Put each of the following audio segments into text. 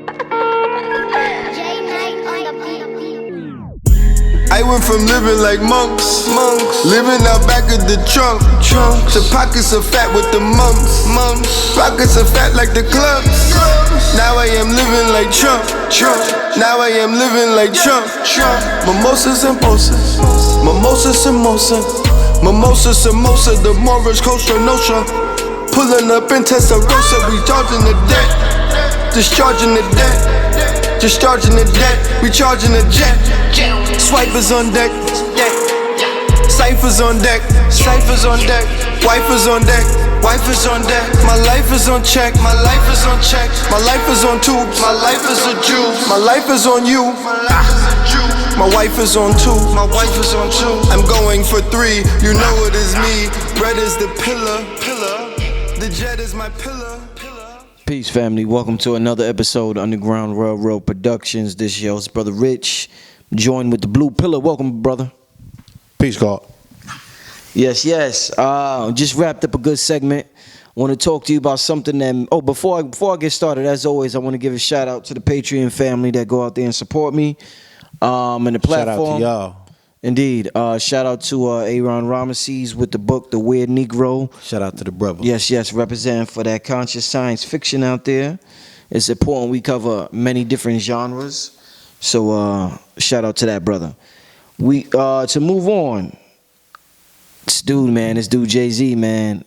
I went from living like monks, living out back of the trunk, to pockets of fat with the monks, pockets of fat like the clubs. Now I am living like Trump. Now I am living like Trump. Mimosas and mimosas, mimosas and mimosas, mimosas and mimosas. The Morris Costa Nostra, pulling up in Testarossa, we charging the debt, discharging the debt, discharging the debt, we charging the jet. Swipers on deck, ciphers on deck, ciphers on deck, wipers on deck, wipers on deck. My life is on check, my life is on check, my life is on tubes, my life is a Jew, my life is on you. My wife is on two, my wife is on two. I'm going for three, you know it is me. Red is the pillar, the jet is my pillar. Peace, family. Welcome to another episode of Underground Railroad Productions. This your host, Brother Rich, joined with the Blue Pillar. Welcome, brother. Peace, God. Yes. Just wrapped up a good segment. Want to talk to you about something that. Before I get started, as always, I want to give a shout out to the Patreon family that go out there and support me. And the platform. Shout out to y'all. Indeed. Shout out to Aaron Ramesses with the book, The Weird Negro. Shout out to the brother. Yes, representing for that conscious science fiction out there. It's important we cover many different genres. So shout out to that brother. We to move on. This dude Jay-Z, man.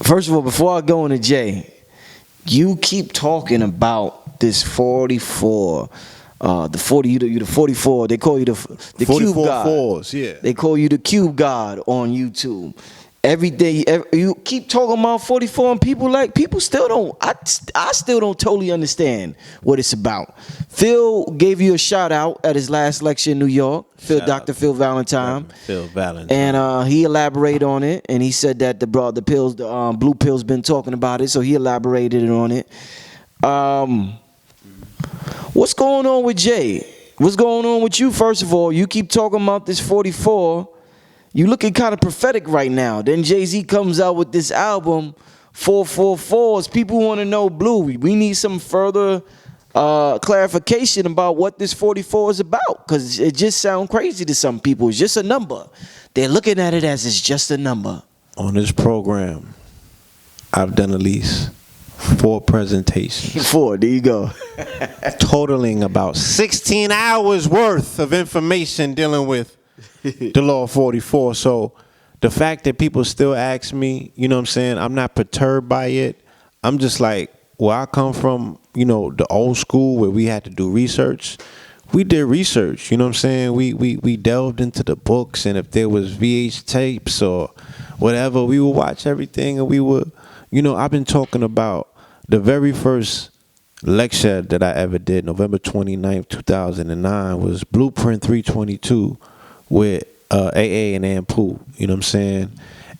First of all, before I go into Jay, you keep talking about this 44. The 44. They call you the Cube God. 44s, yeah. They call you the Cube God on YouTube. Every day, you keep talking about 44, and people still don't. I still don't totally understand what it's about. Phil gave you a shout out at his last lecture in New York. Dr. Phil Valentine. Phil Valentine. And he elaborated on it, and he said that the blue pill's been talking about it, so he elaborated on it. What's going on with Jay? What's going on with you? First of all, you keep talking about this 44. You looking kind of prophetic right now. Then Jay-Z comes out with this album, 444s. People want to know, Blue, we need some further clarification about what this 44 is about, because it just sounds crazy to some people. It's just a number. They're looking at it as it's just a number. On this program, I've done at least 4 presentations. 4, there you go. Totaling about 16 hours worth of information dealing with the law of 44. So the fact that people still ask me, you know what I'm saying, I'm not perturbed by it. I'm just like, where I come from, you know, the old school where we had to do research. We did research, you know what I'm saying? We delved into the books, and if there was VH tapes or whatever, we would watch everything, and we would, you know, I've been talking about the very first lecture that I ever did, November 29th, 2009, was Blueprint 322 with AA and Ampu, you know what I'm saying?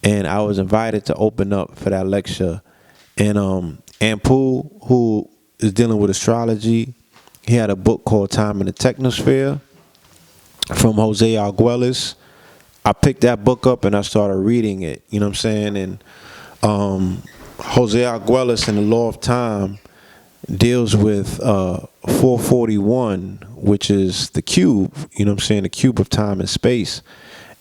And I was invited to open up for that lecture. And Ampu, who is dealing with astrology, he had a book called Time in the Technosphere from Jose Arguelles. I picked that book up and I started reading it, you know what I'm saying? And Jose Arguelles in the Law of Time deals with 441, which is the cube, you know what I'm saying, the cube of time and space.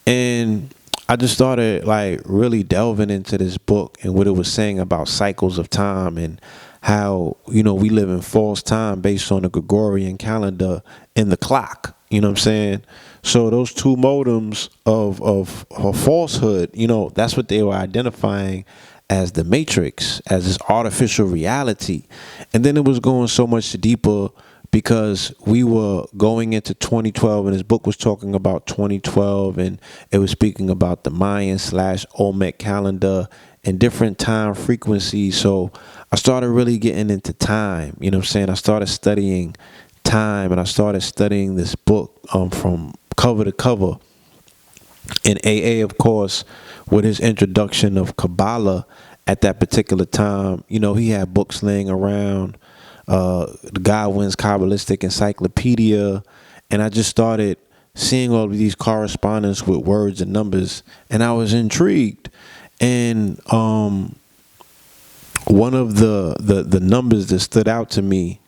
And I just started like really delving into this book and what it was saying about cycles of time and how, you know, we live in false time based on the Gregorian calendar and the clock, you know what I'm saying? So those two modems of falsehood, you know, that's what they were identifying as the Matrix, as this artificial reality. And then it was going so much deeper because we were going into 2012, and his book was talking about 2012, and it was speaking about the Mayan/Olmec calendar and different time frequencies. So I started really getting into time, you know what I'm saying? I started studying time, and I started studying this book from cover to cover. And AA, of course, with his introduction of Kabbalah at that particular time, you know, he had books laying around, the Godwin's Kabbalistic Encyclopedia, and I just started seeing all of these correspondence with words and numbers, and I was intrigued. And one of the numbers that stood out to me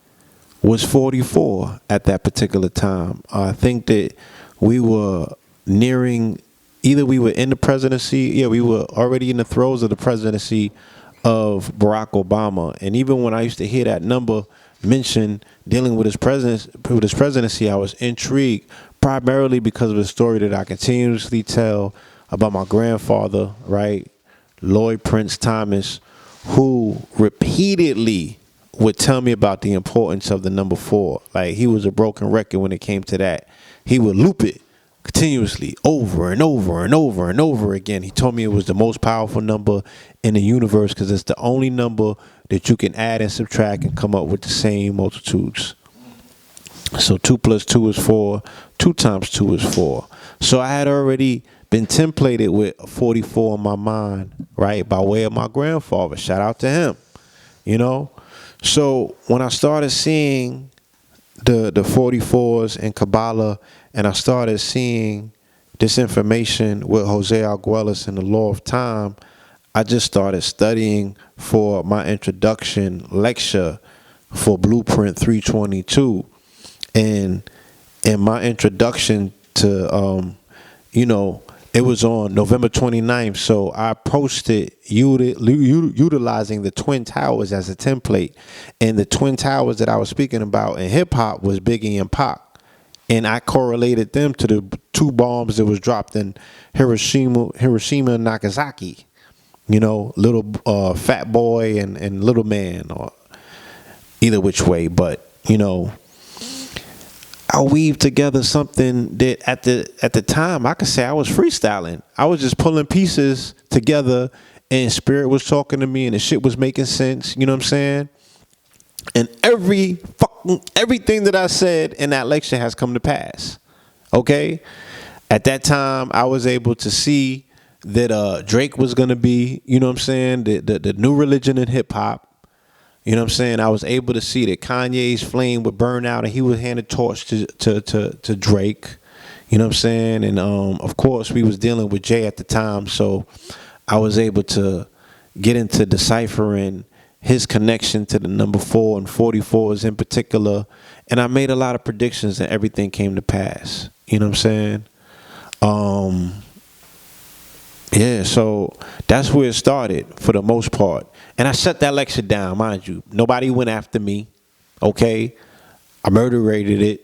was 44 at that particular time. I think that we were nearing, either we were in the presidency, we were already in the throes of the presidency of Barack Obama. And even when I used to hear that number mentioned dealing with his presidency, I was intrigued, primarily because of the story that I continuously tell about my grandfather, right, Lloyd Prince Thomas, who repeatedly would tell me about the importance of the number 4. Like, he was a broken record when it came to that. He would loop it continuously over and over and over and over again. He told me it was the most powerful number in the universe because it's the only number that you can add and subtract and come up with the same multitudes. So 2 plus 2 is 4. 2 times 2 is 4. So I had already been templated with 44 in my mind, right, by way of my grandfather. Shout out to him, you know. So when I started seeing the 44s in Kabbalah, and I started seeing this information with Jose Arguelles and the Law of Time, I just started studying for my introduction lecture for Blueprint 322. And in my introduction to, it was on November 29th, so I approached it utilizing the Twin Towers as a template. And the Twin Towers that I was speaking about in hip-hop was Biggie and Pac. And I correlated them to the 2 bombs that was dropped in Hiroshima and Nagasaki. You know, little Fat Boy and Little Man, or either which way. But, you know, I weaved together something that at the time I could say I was freestyling. I was just pulling pieces together, and Spirit was talking to me, and the shit was making sense. You know what I'm saying? And everything that I said in that lecture has come to pass. Okay? At that time, I was able to see that Drake was gonna be, you know what I'm saying, the new religion in hip hop. You know what I'm saying? I was able to see that Kanye's flame would burn out, and he would hand a torch to Drake. You know what I'm saying? And of course, we was dealing with Jay at the time, so I was able to get into deciphering his connection to the number 4 and 44s in particular. And I made a lot of predictions, and everything came to pass. You know what I'm saying? Yeah, so that's where it started for the most part. And I shut that lecture down, mind you. Nobody went after me, okay? I murderated it,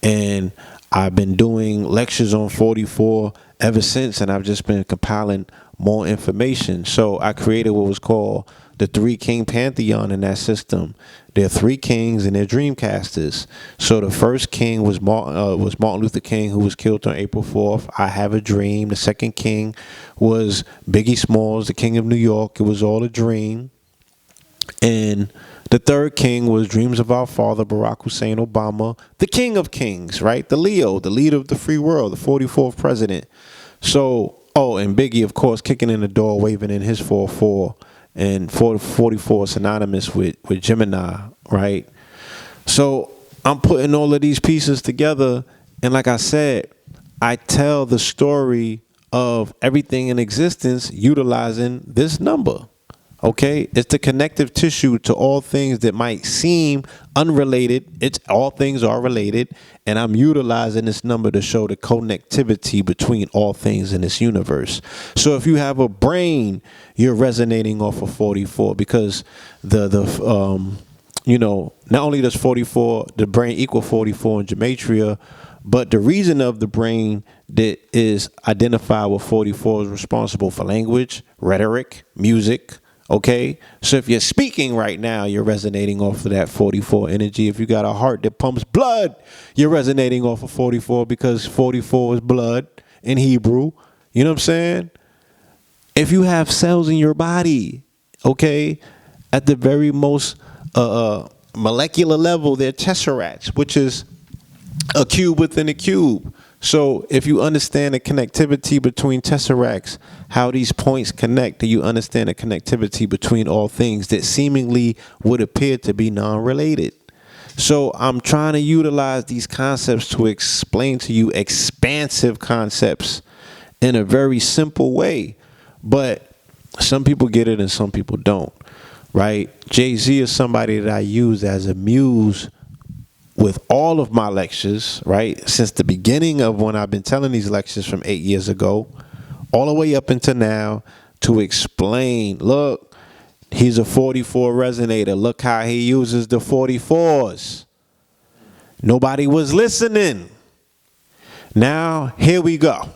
and I've been doing lectures on 44 ever since, and I've just been compiling more information. So I created what was called the 3 King Pantheon in that system. There are 3 kings and they're dreamcasters. So the first king was Martin Luther King, who was killed on April 4th. I Have a Dream. The second king was Biggie Smalls, the king of New York. It was all a dream. And the third king was Dreams of Our Father, Barack Hussein Obama, the king of kings, right? The Leo, the leader of the free world, the 44th president. So, and Biggie, of course, kicking in the door, waving in his 4-4. And 44 synonymous with Gemini, right? So I'm putting all of these pieces together, and like I said, I tell the story of everything in existence utilizing this number. Okay, it's the connective tissue to all things that might seem unrelated. It's all things are related, and I'm utilizing this number to show the connectivity between all things in this universe. So if you have a brain, you're resonating off of 44, because not only does 44, the brain equal 44 in Gematria, but the reason of the brain that is identified with 44 is responsible for language, rhetoric, music. Okay, so if you're speaking right now, you're resonating off of that 44 energy. If you got a heart that pumps blood, you're resonating off of 44, because 44 is blood in Hebrew. You know what I'm saying? If you have cells in your body, okay, at the very most molecular level, they're tesseracts, which is a cube within a cube. So if you understand the connectivity between tesseracts, how these points connect, do you understand the connectivity between all things that seemingly would appear to be non-related? So I'm trying to utilize these concepts to explain to you expansive concepts in a very simple way. But some people get it and some people don't. right? Jay-Z is somebody that I use as a muse with all of my lectures, right? Since the beginning of when I've been telling these lectures from 8 years ago, all the way up until now, to explain, look, he's a 44 resonator. Look how he uses the 44s. Nobody was listening. Now, here we go.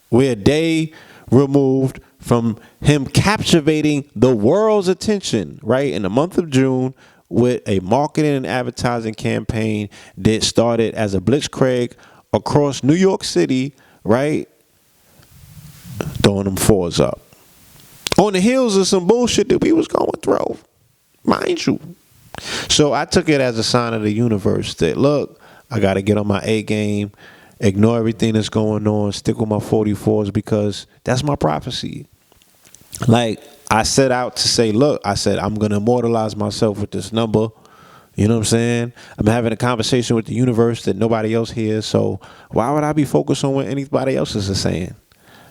We're a day removed from him captivating the world's attention, right? In the month of June, with a marketing and advertising campaign that started as a blitzkrieg across New York City, right? Throwing them fours up. On the heels of some bullshit that we was going through, mind you. So I took it as a sign of the universe that, look, I got to get on my A game, ignore everything that's going on, stick with my 44s because that's my prophecy. Like, I set out to say, look, I said, I'm going to immortalize myself with this number. You know what I'm saying? I'm having a conversation with the universe that nobody else hears. So why would I be focused on what anybody else is saying?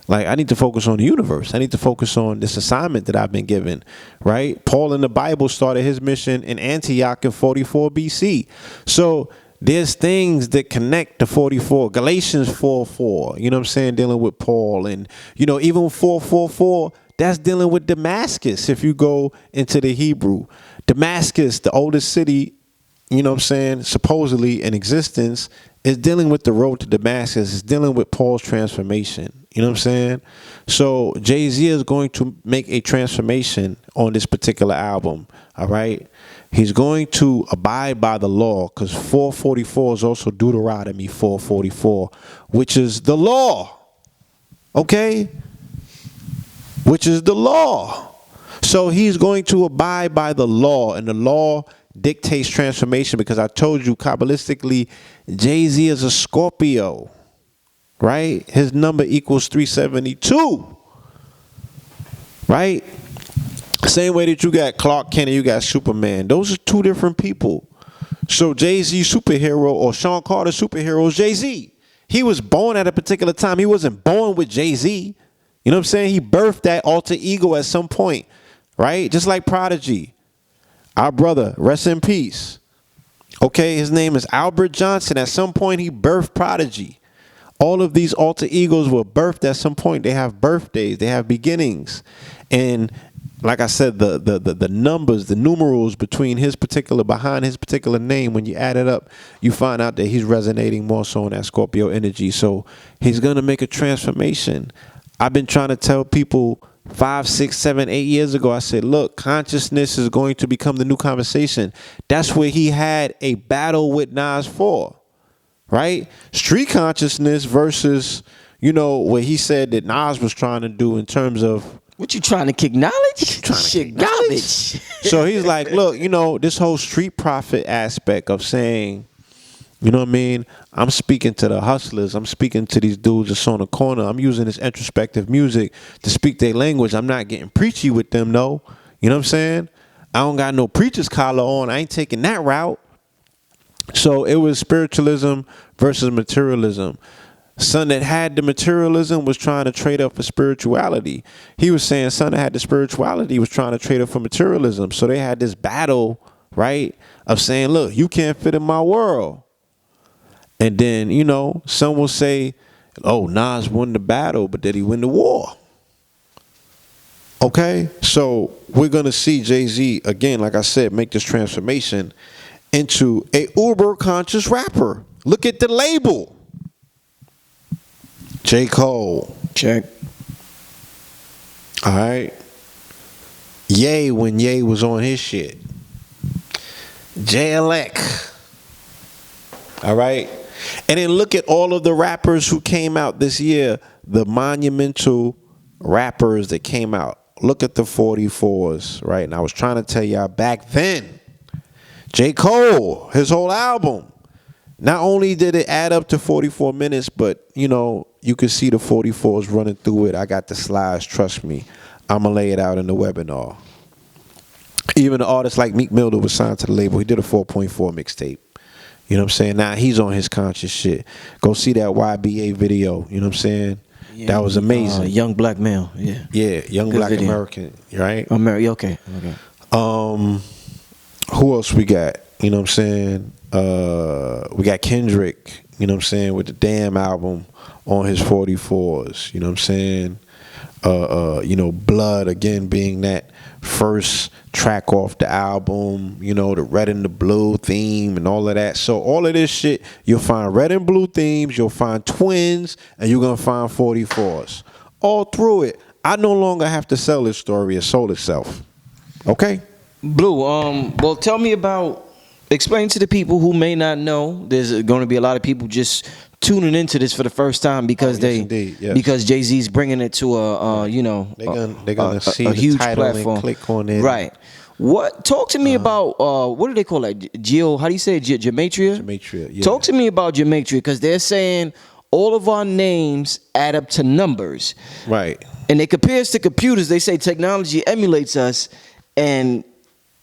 Like, I need to focus on the universe. I need to focus on this assignment that I've been given, right? Paul in the Bible started his mission in Antioch in 44 BC. So there's things that connect to 44. Galatians 4:4, you know what I'm saying, dealing with Paul. And, you know, even 4:4, that's dealing with Damascus if you go into the Hebrew. Damascus, the oldest city, you know what I'm saying, supposedly in existence, is dealing with the road to Damascus. It's dealing with Paul's transformation. You know what I'm saying? So Jay-Z is going to make a transformation on this particular album. All right? He's going to abide by the law because 444 is also Deuteronomy 4:44, which is the law. Okay? Which is the law. So he's going to abide by the law, and the law dictates transformation because I told you Kabbalistically, Jay-Z is a Scorpio, right? His number equals 372, right? Same way that you got Clark Kent and you got Superman. Those are two different people. So Jay-Z superhero or Sean Carter superhero is Jay-Z. He was born at a particular time. He wasn't born with Jay-Z. You know what I'm saying? He birthed that alter ego at some point, right? Just like Prodigy. Our brother, rest in peace. Okay, his name is Albert Johnson. At some point, he birthed Prodigy. All of these alter egos were birthed at some point. They have birthdays. They have beginnings. And like I said, the numbers, the numerals behind his particular name, when you add it up, you find out that he's resonating more so in that Scorpio energy. So he's going to make a transformation. I've been trying to tell people 5, 6, 7, 8 years ago, I said, look, consciousness is going to become the new conversation. That's where he had a battle with Nas for, right? Street consciousness versus, you know, what he said that Nas was trying to do in terms of. What you trying to kick knowledge? Shit, garbage. So he's like, look, you know, this whole street prophet aspect of saying, you know what I mean? I'm speaking to the hustlers. I'm speaking to these dudes that's on the corner. I'm using this introspective music to speak their language. I'm not getting preachy with them, no. You know what I'm saying? I don't got no preacher's collar on. I ain't taking that route. So it was spiritualism versus materialism. Son that had the materialism was trying to trade up for spirituality. He was saying son that had the spirituality was trying to trade up for materialism. So they had this battle, right, of saying, look, you can't fit in my world. And then, you know, some will say, oh, Nas won the battle, but did he win the war? Okay, so we're going to see Jay-Z, again, like I said, make this transformation into a uber-conscious rapper. Look at the label. J. Cole. Check. All right. Ye when Ye was on his shit. JLX. All right. And then look at all of the rappers who came out this year, the monumental rappers that came out. Look at the 44s, right? And I was trying to tell y'all back then, J. Cole, his whole album, not only did it add up to 44 minutes, but, you know, you could see the 44s running through it. I got the slides, trust me. I'm going to lay it out in the webinar. Even an artist like Meek Mill that was signed to the label, he did a 4.4 mixtape. You know what I'm saying? Now he's on his conscious shit. Go see that YBA video. You know what I'm saying? Yeah, that was amazing. Young black male. Yeah. Yeah, young Good black video. American. Right? Okay. Who else we got? You know what I'm saying? We got Kendrick, you know what I'm saying, with the Damn album on his 44s, you know what I'm saying? You know, Blood again being that first track off the album, you know, the red and the blue theme and all of that. So all of this shit, you'll find red and blue themes, you'll find twins, and you're gonna find 44s. All through it. I no longer have to sell this story, it sold itself. Okay? Blue, well, tell me about, explain to the people who may not know. There's going to be a lot of people just tuning into this for the first time because because Jay-Z's bringing it to a you know, they're gonna see a the huge title platform. and click on it. Right. What? Talk to me about what do they call that? How do you say it? Gematria? Gematria. Yeah. Talk to me about Gematria because they're saying all of our names add up to numbers. Right. And they compare us to computers. They say technology emulates us, and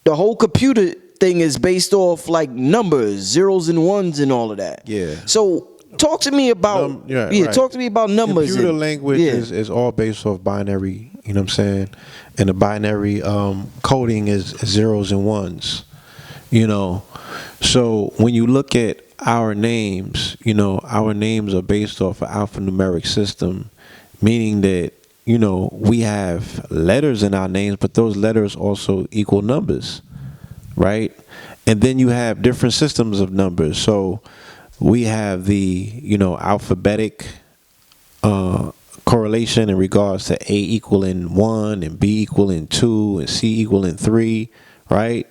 the whole computer thing is based off like numbers, zeros and ones, and all of that. Yeah. So talk to me about right. Talk to me about numbers. Computer language is all based off binary. You know what I'm saying? And the binary coding is zeros and ones. You know, so when you look at our names, you know, our names are based off an alphanumeric system, meaning that, you know, we have letters in our names, but those letters also equal numbers, right? And then you have different systems of numbers. So we have the, you know, alphabetic correlation in regards to A equaling 1 and B equaling 2 and C equaling 3, right?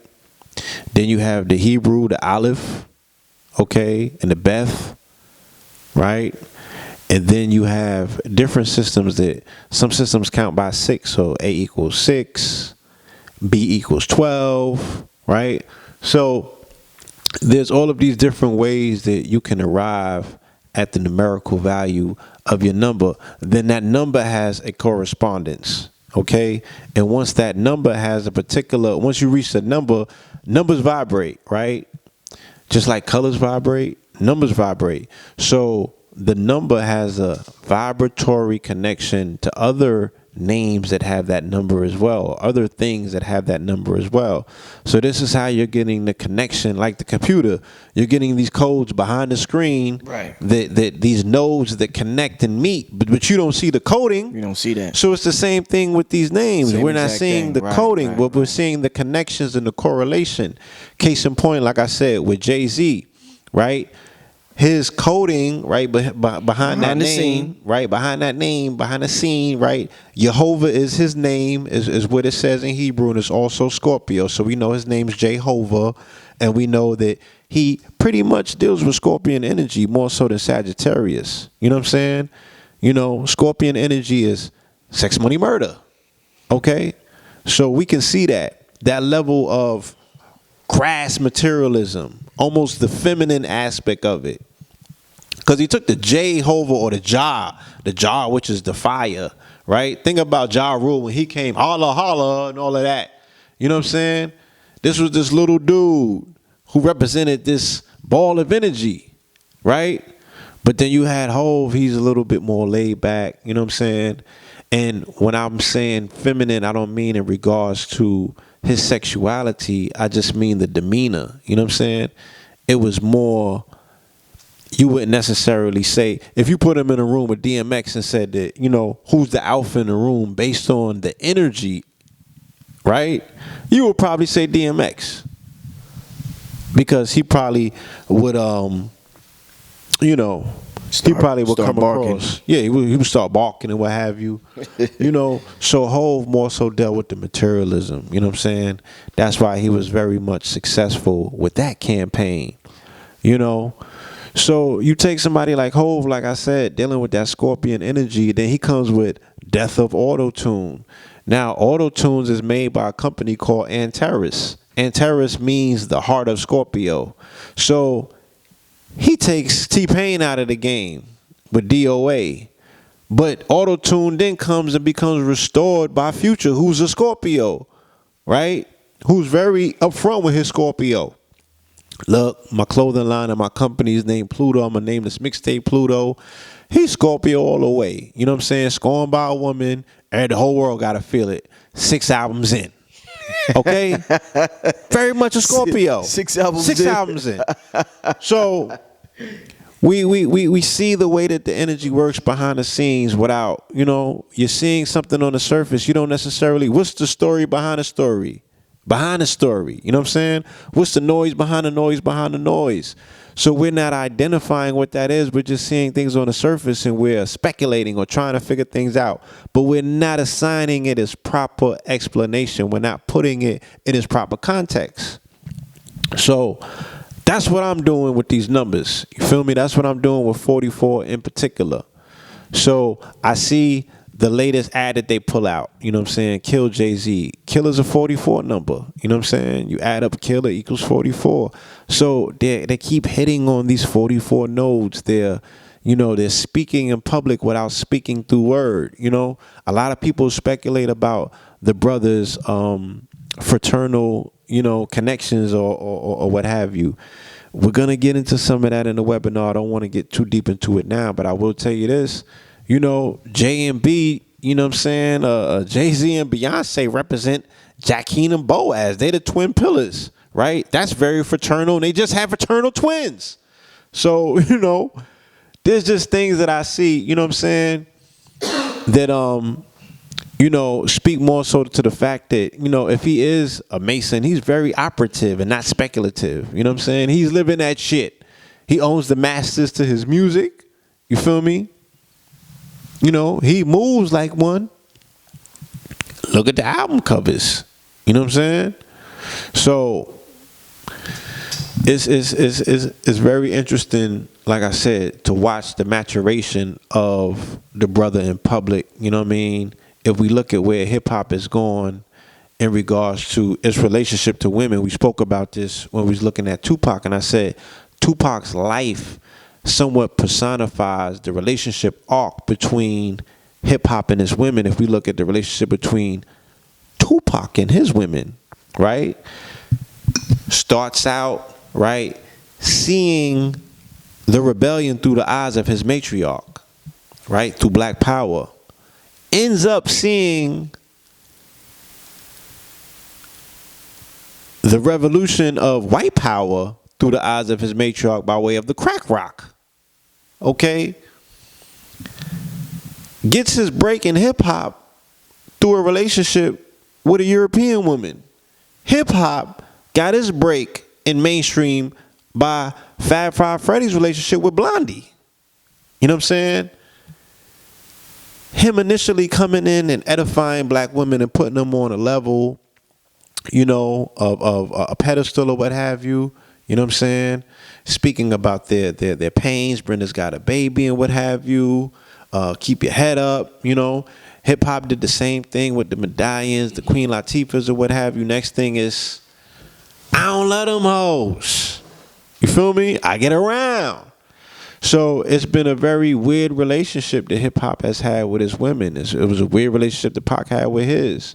Then you have the Hebrew, the Aleph, okay, and the Beth, right? And then you have different systems that some systems count by 6. So A equals 6, B equals 12, right? So there's all of these different ways that you can arrive at the numerical value of your number. Then that number has a correspondence, okay? And once that number has a particular, once you reach the number, numbers vibrate, right? Just like colors vibrate, numbers vibrate. So the number has a vibratory connection to other names that have that number as well, or other things that have that number as well. So this is how you're getting the connection, like the computer. You're getting these codes behind the screen, right? That these nodes that connect and meet, but you don't see the coding. You don't see that. So it's the same thing with these names. We're not seeing the coding, but we're seeing the connections and the correlation. Case in point, like I said, with Jay-Z, right? His coding, right, behind that name, right, behind that name, behind the scene, right, Jehovah is his name, is what it says in Hebrew, and it's also Scorpio. So we know his name's Jehovah, and we know that he pretty much deals with Scorpion energy more so than Sagittarius. You know what I'm saying? You know, Scorpion energy is sex, money, murder. Okay? So we can see that level of crass materialism, almost the feminine aspect of it. Because he took the Jehovah or the Jah, which is the fire, right? Think about Ja Rule when he came, holla, holla, and all of that. You know what I'm saying? This was this little dude who represented this ball of energy, right? But then you had Hove, he's a little bit more laid back, you know what I'm saying? And when I'm saying feminine, I don't mean in regards to his sexuality, I just mean the demeanor, you know what I'm saying? It was more, you wouldn't necessarily say, if you put him in a room with DMX and said that, you know, who's the alpha in the room based on the energy, right? You would probably say DMX. Because he probably would, you know, he probably would come barking across. Yeah, he would start barking and what have you. You know, so Hove more so dealt with the materialism. You know what I'm saying? That's why he was very much successful with that campaign. You know? So you take somebody like Hove, like I said, dealing with that Scorpion energy, then he comes with Death of Auto-Tune. Now, Auto-Tunes is made by a company called Antares. Antares means the heart of Scorpio. So he takes T-Pain out of the game with DOA. But Auto-Tune then comes and becomes restored by Future, who's a Scorpio, right? Who's very upfront with his Scorpio. Look, my clothing line and my company is named Pluto. I'm going to name this mixtape Pluto. He's Scorpio all the way. You know what I'm saying? Scorned by a woman, and the whole world got to feel it. 6 albums in. Okay? Very much a Scorpio. 6 albums 6 in. albums in. So we see the way that the energy works behind the scenes without, you're seeing something on the surface. You don't necessarily, what's the story behind the story? Behind the story, you know what I'm saying? What's the noise behind the noise behind the noise? So we're not identifying what that is. We're just seeing things on the surface and we're speculating or trying to figure things out. But we're not assigning it as proper explanation. We're not putting it in its proper context. So that's what I'm doing with these numbers. You feel me? That's what I'm doing with 44 in particular. So I see the latest ad that they pull out, you know what I'm saying? Kill Jay-Z. Kill is a 44 number. You know what I'm saying? You add up kill, it equals 44. So they keep hitting on these 44 nodes. They're speaking in public without speaking through word. A lot of people speculate about the brothers' fraternal, connections or what have you. We're going to get into some of that in the webinar. I don't want to get too deep into it now, but I will tell you this. J and B, you know what I'm saying? Jay-Z and Beyonce represent Jacqueline and Boaz. They're the twin pillars, right? That's very fraternal. And they just have fraternal twins. So, there's just things that I see, you know what I'm saying? That, speak more so to the fact that, if he is a Mason, he's very operative and not speculative. You know what I'm saying? He's living that shit. He owns the masters to his music. You feel me? He moves like one. Look at the album covers. You know what I'm saying? So it's very interesting, like I said, to watch the maturation of the brother in public. You know what I mean? If we look at where hip hop is going in regards to its relationship to women, we spoke about this when we was looking at Tupac, and I said Tupac's life somewhat personifies the relationship arc between hip-hop and his women. If we look at the relationship between Tupac and his women, right? Starts out, right, seeing the rebellion through the eyes of his matriarch, right, through Black Power. Ends up seeing the revolution of white power through the eyes of his matriarch by way of the crack rock. Okay? Gets his break in hip-hop through a relationship with a European woman. Hip-hop got his break in mainstream by Fab Five Freddy's relationship with Blondie. You know what I'm saying? Him initially coming in and edifying black women and putting them on a level, of a pedestal or what have you. You know what I'm saying? Speaking about their pains. Brenda's got a baby and what have you. Keep your head up, Hip hop did the same thing with the medallions, the Queen Latifahs or what have you. Next thing is, I don't love them hoes. You feel me? I get around. So it's been a very weird relationship that hip hop has had with his women. It was a weird relationship that Pac had with his,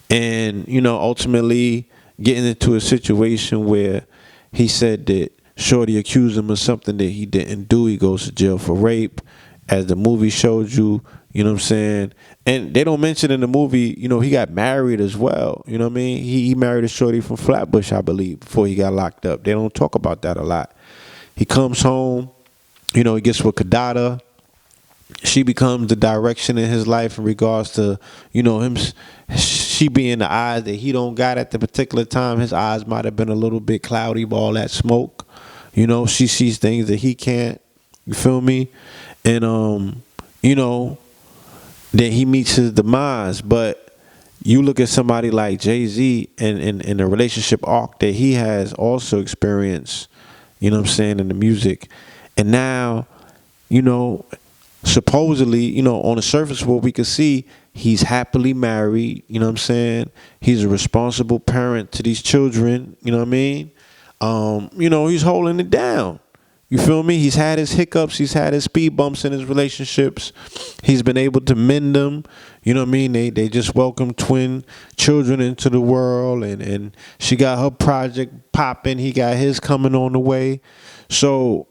And, ultimately getting into a situation where he said that Shorty accused him of something that he didn't do. He goes to jail for rape, as the movie showed you. You know what I'm saying? And they don't mention in the movie, he got married as well. You know what I mean? He married a shorty from Flatbush, I believe, before he got locked up. They don't talk about that a lot. He comes home, he gets with Kadada. She becomes the direction in his life in regards to, him. She being the eyes that he don't got at the particular time. His eyes might have been a little bit cloudy by all that smoke. She sees things that he can't. You feel me? And then he meets his demise. But you look at somebody like Jay-Z and the relationship arc that he has also experienced, in the music. And now, supposedly, on the surface what we could see, he's happily married, He's a responsible parent to these children, you know what I mean? He's holding it down. You feel me? He's had his hiccups, he's had his speed bumps in his relationships. He's been able to mend them. You know what I mean? They just welcomed twin children into the world, and she got her project popping. He got his coming on the way. So,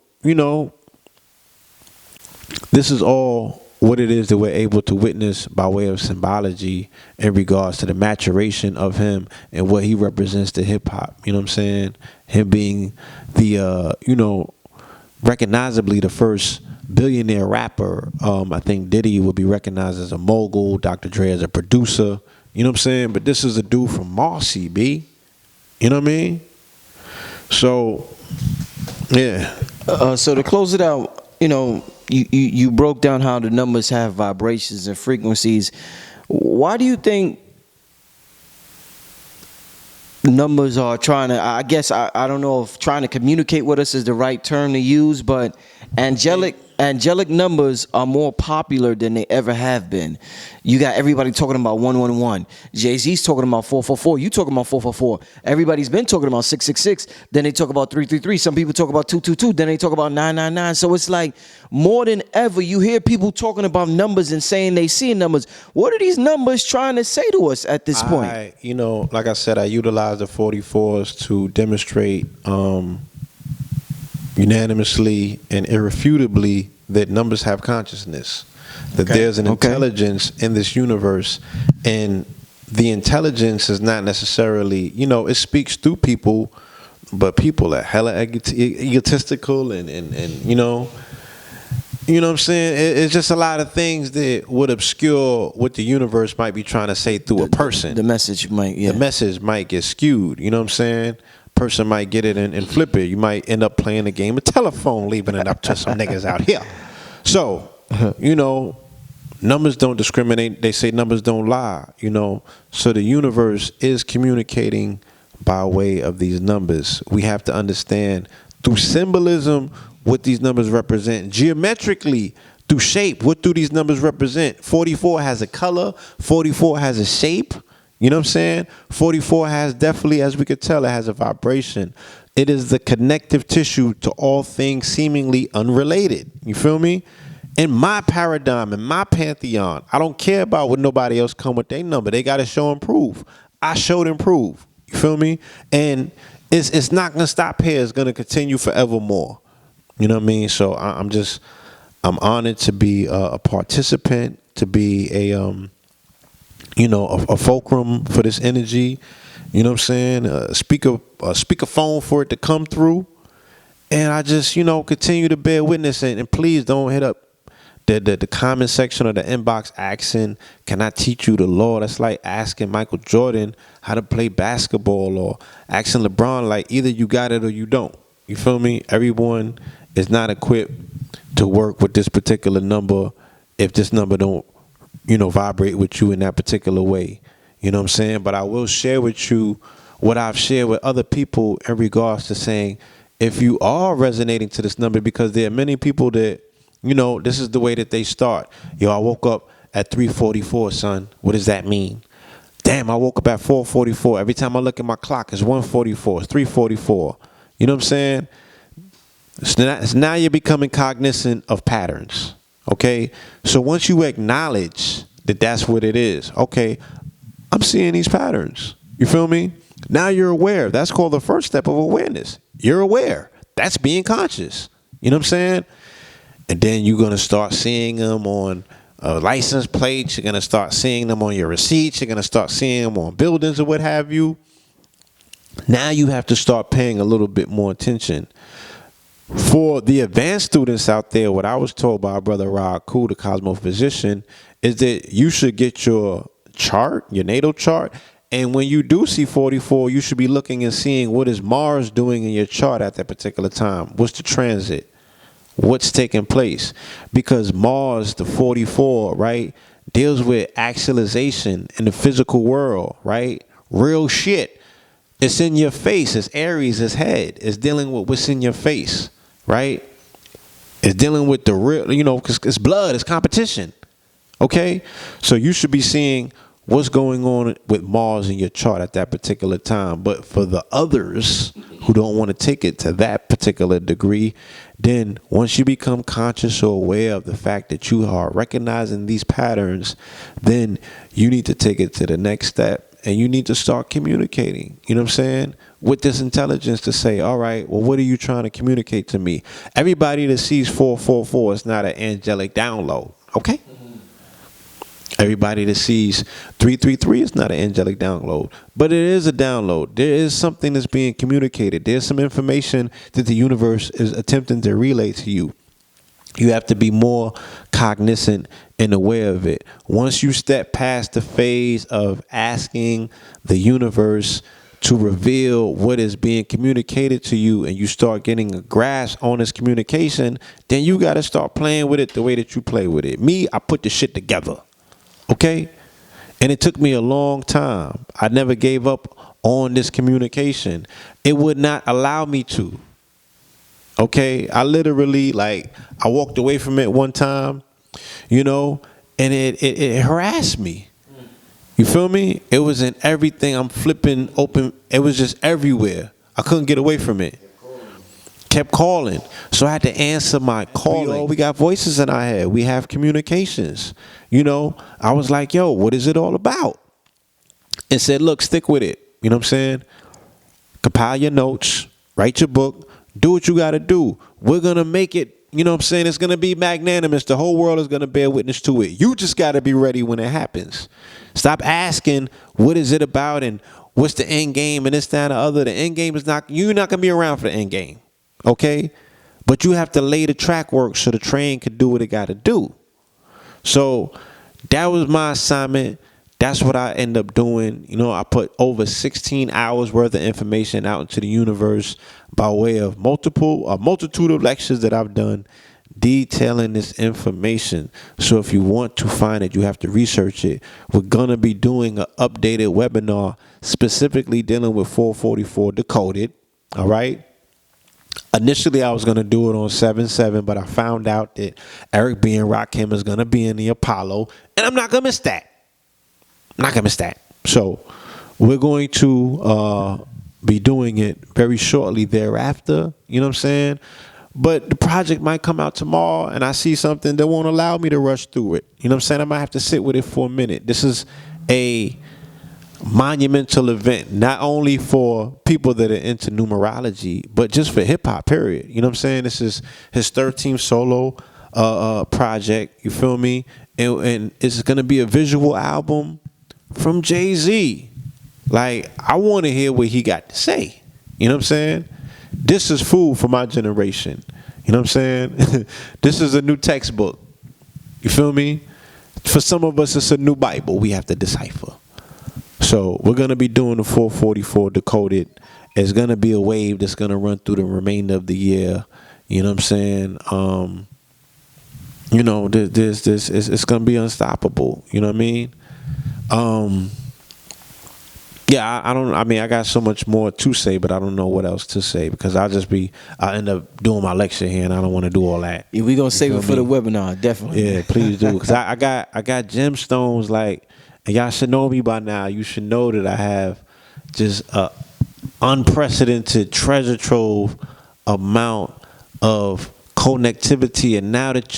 this is all what it is that we're able to witness by way of symbology in regards to the maturation of him and what he represents to hip hop. You know what I'm saying? Him being the, recognizably the first billionaire rapper. I think Diddy would be recognized as a mogul, Dr. Dre as a producer. You know what I'm saying? But this is a dude from Marcy, B. You know what I mean? So, yeah. So to close it out, you broke down how the numbers have vibrations and frequencies. Why do you think numbers are trying to, I guess, I don't know if trying to communicate with us is the right term to use, but angelic numbers are more popular than they ever have been. You got everybody talking about 111. Jay-Z's talking about 444. You talking about 444. Everybody's been talking about 666. Then they talk about 333. Some people talk about 222. Then they talk about 999. So it's like more than ever, you hear people talking about numbers and saying they see numbers. What are these numbers trying to say to us at this point? Like I said, I utilize the 44s to demonstrate unanimously and irrefutably that numbers have consciousness, that there's an intelligence in this universe, and the intelligence is not necessarily, it speaks through people, but people are hella egotistical and you know what I'm saying? It's just a lot of things that would obscure what the universe might be trying to say through a person. The message might, The message might get skewed, you know what I'm saying? Person might get it and flip it. You might end up playing a game of telephone, leaving it up to some niggas out here. So, numbers don't discriminate. They say numbers don't lie, So the universe is communicating by way of these numbers. We have to understand through symbolism what these numbers represent. Geometrically, through shape, what do these numbers represent? 44 has a color. 44 has a shape. You know what I'm saying? 44 has definitely, as we could tell, it has a vibration. It is the connective tissue to all things seemingly unrelated. You feel me? In my paradigm, in my pantheon, I don't care about what nobody else come with their number. They got to show and prove. I showed and proved. You feel me? And it's not going to stop here. It's going to continue forevermore. You know what I mean? So I'm honored to be a participant, to be a fulcrum for this energy, you know what I'm saying? A speakerphone for it to come through. And I just, continue to bear witness and please don't hit up the comment section or the inbox asking, can I teach you the law? That's like asking Michael Jordan how to play basketball or asking LeBron, like either you got it or you don't. You feel me? Everyone is not equipped to work with this particular number if this number don't vibrate with you in that particular way. You know what I'm saying? But I will share with you what I've shared with other people in regards to saying, if you are resonating to this number, because there are many people that, this is the way that they start. I woke up at 3:44, son. What does that mean? Damn, I woke up at 4:44. Every time I look at my clock, it's 1:44, it's 3:44. You know what I'm saying? So now you're becoming cognizant of patterns. Okay, so once you acknowledge that that's what it is, okay, I'm seeing these patterns. You feel me? Now you're aware. That's called the first step of awareness. You're aware. That's being conscious. You know what I'm saying? And then you're going to start seeing them on license plates. You're going to start seeing them on your receipts. You're going to start seeing them on buildings or what have you. Now you have to start paying a little bit more attention. For the advanced students out there, what I was told by our brother Rod Koo, the cosmophysician, is that you should get your chart, your natal chart, and when you do see 44, you should be looking and seeing what is Mars doing in your chart at that particular time. What's the transit? What's taking place? Because Mars, the 44, right, deals with actualization in the physical world, right? Real shit. It's in your face. It's Aries, it's head. It's dealing with what's in your face. Right? It's dealing with the real, because it's blood, it's competition. Okay? So you should be seeing what's going on with Mars in your chart at that particular time. But for the others who don't want to take it to that particular degree, then once you become conscious or aware of the fact that you are recognizing these patterns, then you need to take it to the next step. And you need to start communicating, you know what I'm saying, with this intelligence to say, all right, well, what are you trying to communicate to me? Everybody that sees 444 is not an angelic download, okay? Everybody that sees 333 is not an angelic download, but it is a download. There is something that's being communicated. There's some information that the universe is attempting to relay to you. You have to be more cognizant and aware of it. Once you step past the phase of asking the universe to reveal what is being communicated to you, and you start getting a grasp on this communication, then you got to start playing with it the way that you play with it. Me, I put the shit together. Okay? And it took me a long time. I never gave up on this communication. It would not allow me to. Okay? I literally, like, I walked away from it one time, you know, and it harassed me. You feel me? It was in everything. I'm flipping open. It was just everywhere. I couldn't get away from it. Kept calling. So I had to answer my calling. We got voices in our head. We have communications. You know, I was like, yo, what is it all about? And said, look, stick with it. You know what I'm saying? Compile your notes. Write your book. Do what you got to do. We're going to make it. You know what I'm saying? It's going to be magnanimous. The whole world is going to bear witness to it. You just got to be ready when it happens. Stop asking, what is it about and what's the end game and this, that, and the other. The end game is not, you're not going to be around for the end game. Okay? But you have to lay the track work so the train can do what it got to do. So that was my assignment. That's what I end up doing. You know, I put over 16 hours worth of information out into the universe by way of a multitude of lectures that I've done detailing this information. So if you want to find it, you have to research it. We're going to be doing an updated webinar specifically dealing with 444 decoded. All right. Initially, I was going to do it on 7/7, but I found out that Eric B. and Rakim is going to be in the Apollo, and I'm not going to miss that. Not gonna miss that. So we're going to be doing it very shortly thereafter. You know what I'm saying? But the project might come out tomorrow and I see something that won't allow me to rush through it. You know what I'm saying? I might have to sit with it for a minute. This is a monumental event, not only for people that are into numerology, but just for hip hop, period. You know what I'm saying? This is his 13th solo project. You feel me? And it's gonna be a visual album from Jay-Z. Like, I want to hear what he got to say. You know what I'm saying? This is food for my generation. You know what I'm saying? This is a new textbook. You feel me? For some of us, it's a new Bible we have to decipher. So we're going to be doing the 444 decoded. It's going to be a wave that's going to run through the remainder of the year. You know what I'm saying? You know, it's going to be unstoppable. You know what I mean? Yeah, I got so much more to say, but I don't know what else to say because I end up doing my lecture here and I don't want to do all that. Yeah, we're going to save it for the webinar, definitely. Yeah, please do. Because I got gemstones, like, and y'all should know me by now. You should know that I have just a unprecedented treasure trove amount of connectivity. And now that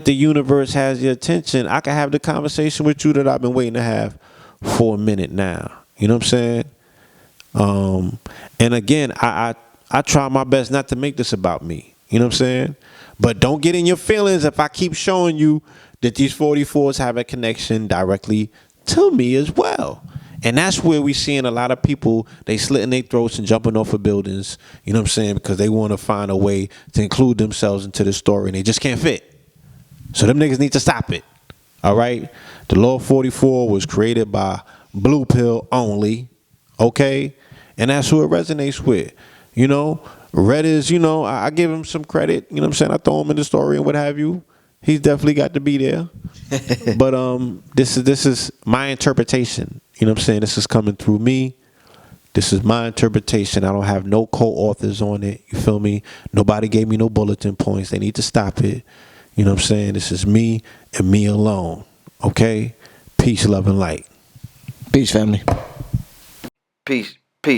the universe has your attention, I can have the conversation with you that I've been waiting to have for a minute now. You know what I'm saying? And again, I try my best not to make this about me. You know what I'm saying? But don't get in your feelings if I keep showing you that these 44s have a connection directly to me as well. And that's where we seeing a lot of people, they slitting their throats and jumping off of buildings, you know what I'm saying, because they want to find a way to include themselves into the story and they just can't fit. So them niggas need to stop it. All right? The Law 44 was created by Blue Pill only. Okay? And that's who it resonates with. You know, Red is, you know, I give him some credit. You know what I'm saying? I throw him in the story and what have you. He's definitely got to be there. But this is my interpretation. You know what I'm saying? This is coming through me. This is my interpretation. I don't have no co-authors on it. You feel me? Nobody gave me no bulletin points. They need to stop it. You know what I'm saying? This is me and me alone. Okay? Peace, love, and light. Peace, family. Peace,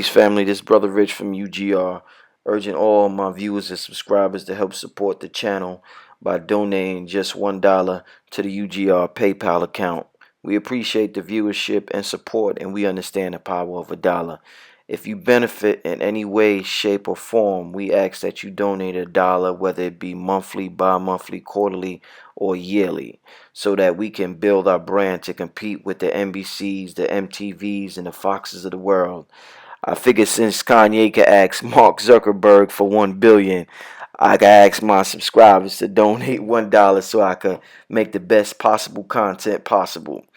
family. This brother Rich from UGR, urging all my viewers and subscribers to help support the channel by donating just $1 to the UGR PayPal account. We appreciate the viewership and support, and we understand the power of $1. If you benefit in any way, shape, or form, we ask that you donate $1, whether it be monthly, bi-monthly, quarterly, or yearly, so that we can build our brand to compete with the NBCs, the MTVs, and the Foxes of the world. I figured since Kanye could ask Mark Zuckerberg for $1 billion, I could ask my subscribers to donate $1 so I could make the best possible content possible.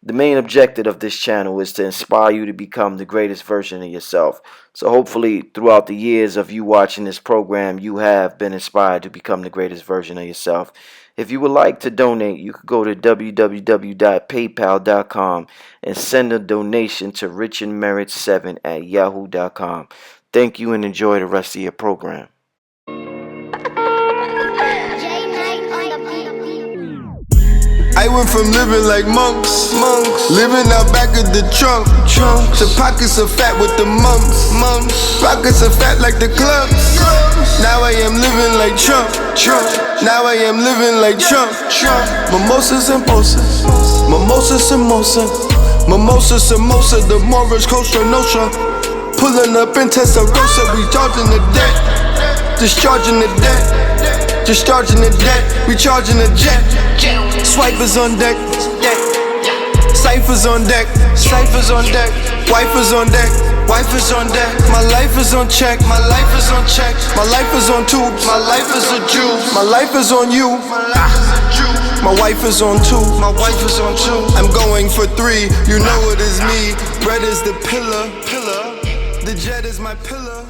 The main objective of this channel is to inspire you to become the greatest version of yourself. So hopefully throughout the years of you watching this program, you have been inspired to become the greatest version of yourself. If you would like to donate, you could go to www.paypal.com and send a donation to richandmerit7@yahoo.com. Thank you and enjoy the rest of your program. I went from living like monks, living out back of the trunk, to pockets of fat with the mumps, pockets of fat like the clubs. Now I am living like Trump. Now I am living like Trump. Mimosas and mimosas, mimosas, samosa, mimosa, samosa, the Morris Costa Nostra. Pulling up in Testarossa, recharging the debt, discharging the debt, discharging the debt, recharging the jet. Swipers on deck, ciphers on deck, ciphers on deck, wifers on deck, wifers on deck. My life is on check, my life is on check, my life is on tubes, my life is a Jew, my life is on you, my wife is on two, my wife is on two. I'm going for 3, you know it is me. Bread is the pillar, the jet is my pillar.